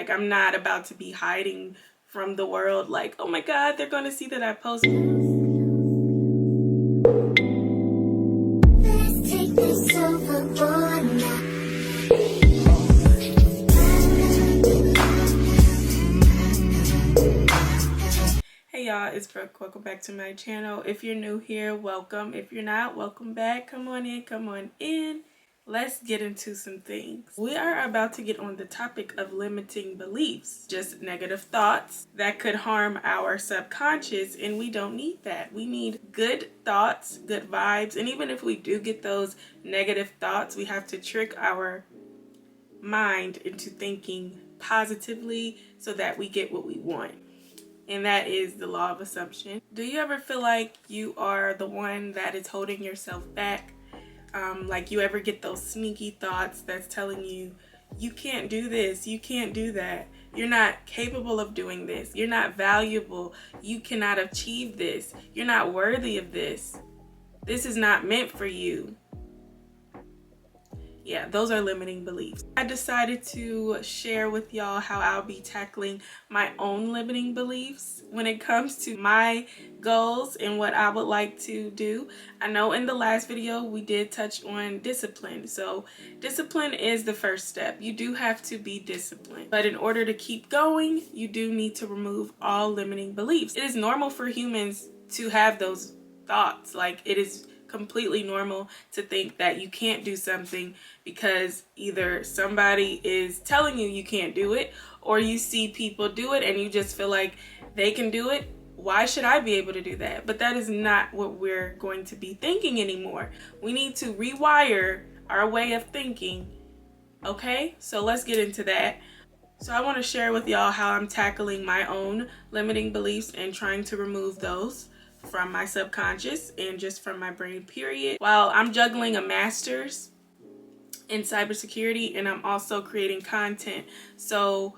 Like, I'm not about to be hiding from the world like, oh my God, they're gonna see that I post. Let's take this overboard now. Hey y'all, it's Brooke. Welcome back to my channel. If you're new here, welcome. If you're not, welcome back. Come on in, come on in. Let's get into some things. We are about to get on the topic of limiting beliefs, just negative thoughts that could harm our subconscious, and we don't need that. We need good thoughts, good vibes, and even if we do get those negative thoughts, we have to trick our mind into thinking positively so that we get what we want. And that is the law of assumption. Do you ever feel like you are the one that is holding yourself back? Like you ever get those sneaky thoughts that's telling you, you can't do this, you can't do that, you're not capable of doing this, you're not valuable, you cannot achieve this, you're not worthy of this, this is not meant for you. Yeah, those are limiting beliefs. I decided to share with y'all how I'll be tackling my own limiting beliefs when it comes to my goals and what I would like to do. I know in the last video we did touch on discipline. So discipline is the first step. You do have to be disciplined. But in order to keep going, you do need to remove all limiting beliefs. It is normal for humans to have those thoughts. Like, it is completely normal to think that you can't do something because either somebody is telling you you can't do it, or you see people do it and you just feel like they can do it. Why should I be able to do that? But that is not what we're going to be thinking anymore. We need to rewire our way of thinking. Okay, so let's get into that. So I want to share with y'all how I'm tackling my own limiting beliefs and trying to remove those from my subconscious and just from my brain, period. While I'm juggling a master's in cybersecurity and I'm also creating content. So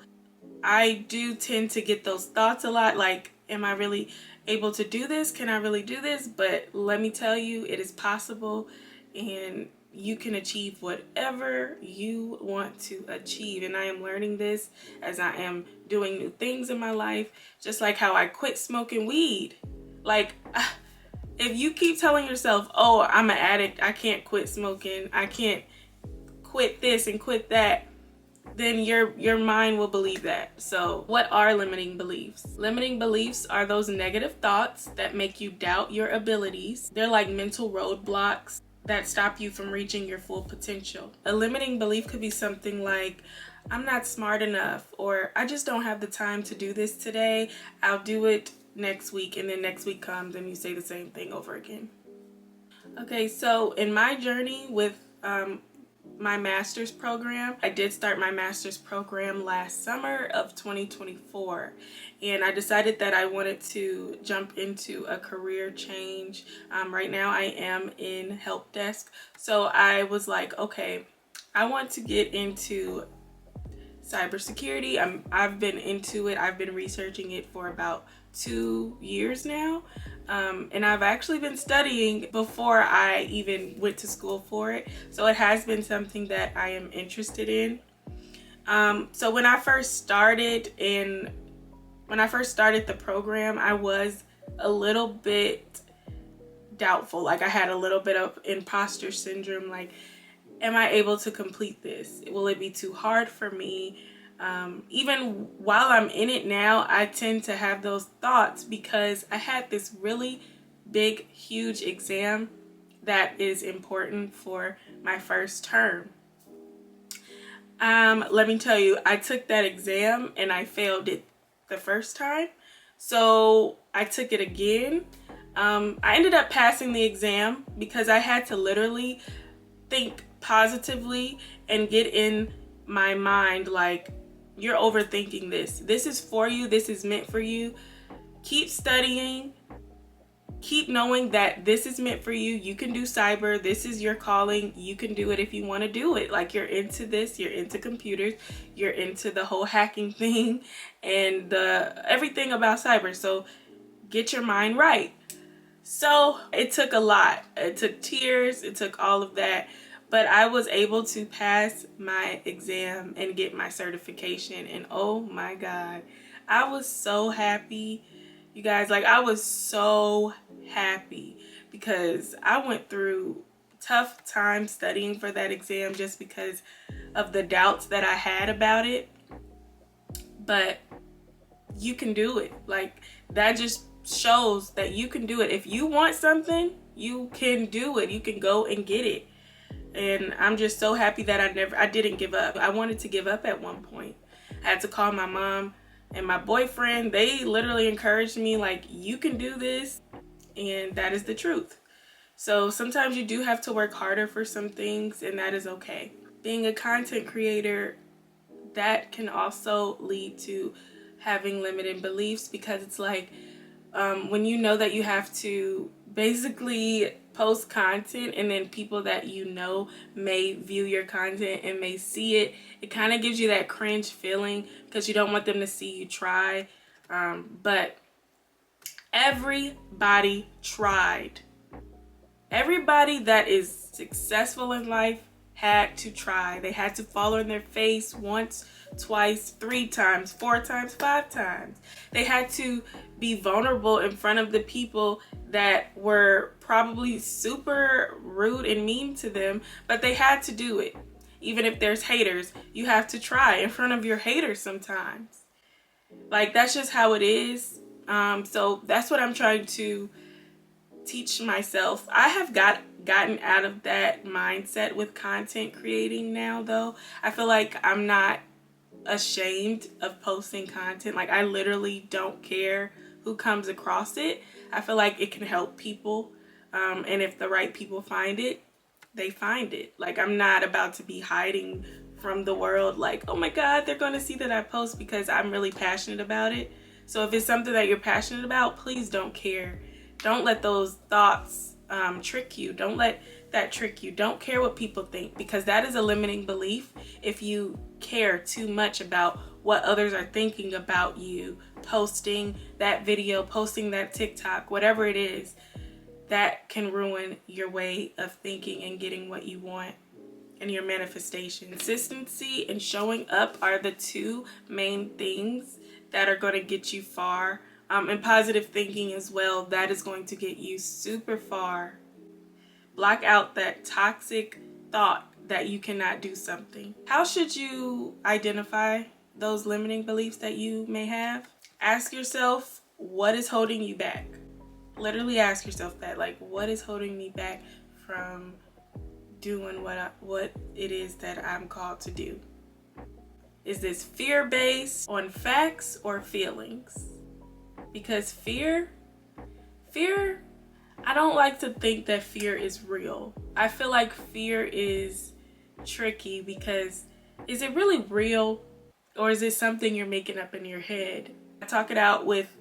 I do tend to get those thoughts a lot, like, am I really able to do this? Can I really do this? But let me tell you, it is possible, and you can achieve whatever you want to achieve. And I am learning this as I am doing new things in my life, just like how I quit smoking weed. Like, if you keep telling yourself, oh, I'm an addict, I can't quit smoking, I can't quit this and quit that, then your mind will believe that. So what are limiting beliefs? Limiting beliefs are those negative thoughts that make you doubt your abilities. They're like mental roadblocks that stop you from reaching your full potential. A limiting belief could be something like, I'm not smart enough, or I just don't have the time to do this today, I'll do it next week, and then next week comes and you say the same thing over again. Okay, so in my journey with my master's program, I did start my master's program last summer of 2024, and I decided that I wanted to jump into a career change. Right now I am in help desk, so I was like, okay, I want to get into cybersecurity. I've been into it, I've been researching it for about 2 years now, and I've actually been studying before I even went to school for it, so it has been something that I am interested in. So when I first started the program, I was a little bit doubtful. Like, I had a little bit of imposter syndrome, like, am I able to complete this? Will it be too hard for me? Even while I'm in it now, I tend to have those thoughts because I had this really big, huge exam that is important for my first term. Let me tell you, I took that exam and I failed it the first time. So I took it again. I ended up passing the exam because I had to literally think positively and get in my mind like, you're overthinking this. This is for you. This is meant for you. Keep studying. Keep knowing that this is meant for you. You can do cyber. This is your calling. You can do it if you want to do it. Like, you're into this. You're into computers. You're into the whole hacking thing and everything about cyber. So get your mind right. So it took a lot. It took tears. It took all of that. But I was able to pass my exam and get my certification. And oh my God, I was so happy. You guys, like, I was so happy because I went through tough time studying for that exam just because of the doubts that I had about it. But you can do it. Like, that just shows that you can do it. If you want something, you can do it. You can go and get it. And I'm just so happy that I didn't give up. I wanted to give up at one point. I had to call my mom and my boyfriend. They literally encouraged me, like, you can do this. And that is the truth. So sometimes you do have to work harder for some things, and that is okay. Being a content creator, that can also lead to having limiting beliefs, because it's like, when you know that you have to basically post content and then people that you know may view your content and may see it, it kind of gives you that cringe feeling because you don't want them to see you try. But everybody tried. Everybody that is successful in life had to try. They had to fall on their face once, twice, 3 times, 4 times, 5 times. They had to be vulnerable in front of the people that were probably super rude and mean to them, but they had to do it. Even if there's haters, you have to try in front of your haters sometimes. Like, that's just how it is. So that's what I'm trying to teach myself. I have gotten out of that mindset with content creating now, though. I feel like I'm not ashamed of posting content. Like, I literally don't care who comes across it. I feel like it can help people, and if the right people find it, they find it. Like, I'm not about to be hiding from the world like, oh my God, they're going to see that I post, because I'm really passionate about it. So if it's something that you're passionate about, please don't care. Don't let those thoughts trick you. Don't let that trick you. Don't care what people think, because that is a limiting belief. If you care too much about what others are thinking about you posting that video, posting that TikTok, whatever it is, that can ruin your way of thinking and getting what you want and your manifestation. Consistency and showing up are the 2 main things that are going to get you far. And positive thinking as well, that is going to get you super far. Block out that toxic thought that you cannot do something. How should you identify those limiting beliefs that you may have? Ask yourself, what is holding you back? Literally ask yourself that, like, what is holding me back from doing what it is that I'm called to do? Is this fear based on facts or feelings? Because fear, I don't like to think that fear is real. I feel like fear is tricky, because is it really real, or is it something you're making up in your head? I talk it out with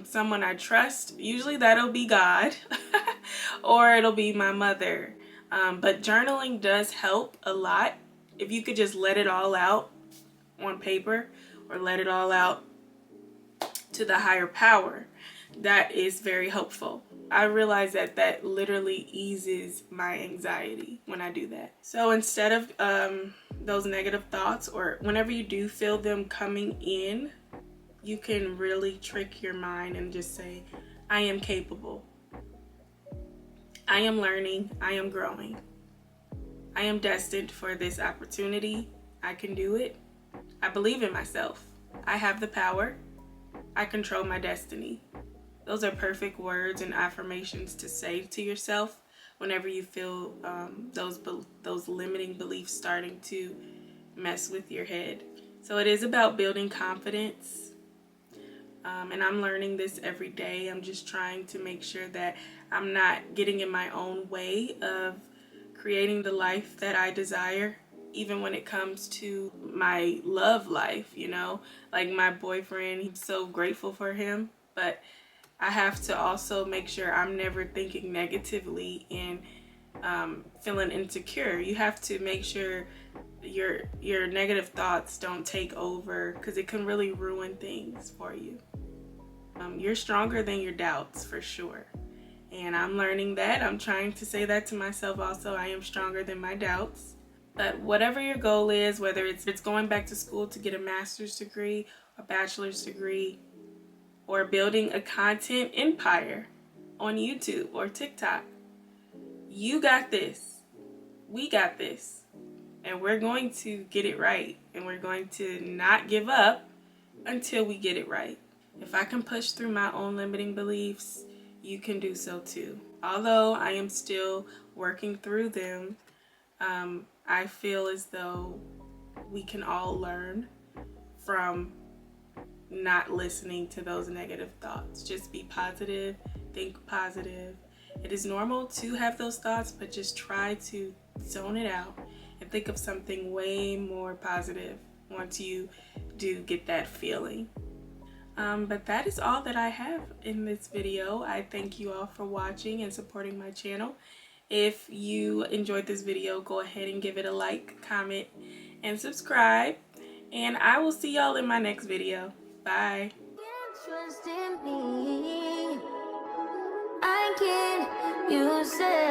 someone I trust. Usually that'll be God or it'll be my mother. But journaling does help a lot. If you could just let it all out on paper or let it all out to the higher power, that is very helpful. I realize that literally eases my anxiety when I do that. So instead of those negative thoughts, or whenever you do feel them coming in, you can really trick your mind and just say, I am capable. I am learning. I am growing. I am destined for this opportunity. I can do it. I believe in myself. I have the power. I control my destiny. Those are perfect words and affirmations to say to yourself whenever you feel those limiting beliefs starting to mess with your head. So it is about building confidence. And I'm learning this every day. I'm just trying to make sure that I'm not getting in my own way of creating the life that I desire, even when it comes to my love life, you know, like my boyfriend. I'm so grateful for him, but I have to also make sure I'm never thinking negatively and feeling insecure. You have to make sure your negative thoughts don't take over, because it can really ruin things for you. You're stronger than your doubts, for sure. And I'm learning that. I'm trying to say that to myself also. I am stronger than my doubts. But whatever your goal is, whether it's going back to school to get a master's degree, a bachelor's degree, or building a content empire on YouTube or TikTok, you got this. We got this. And we're going to get it right. And we're going to not give up until we get it right. If I can push through my own limiting beliefs, you can do so too. Although I am still working through them, I feel as though we can all learn from not listening to those negative thoughts. Just be positive, think positive. It is normal to have those thoughts, but just try to zone it out and think of something way more positive once you do get that feeling. But that is all that I have in this video. I thank you all for watching and supporting my channel. If you enjoyed this video, go ahead and give it a like, comment, and subscribe. And I will see y'all in my next video. Bye. Trust in me. I can, you said.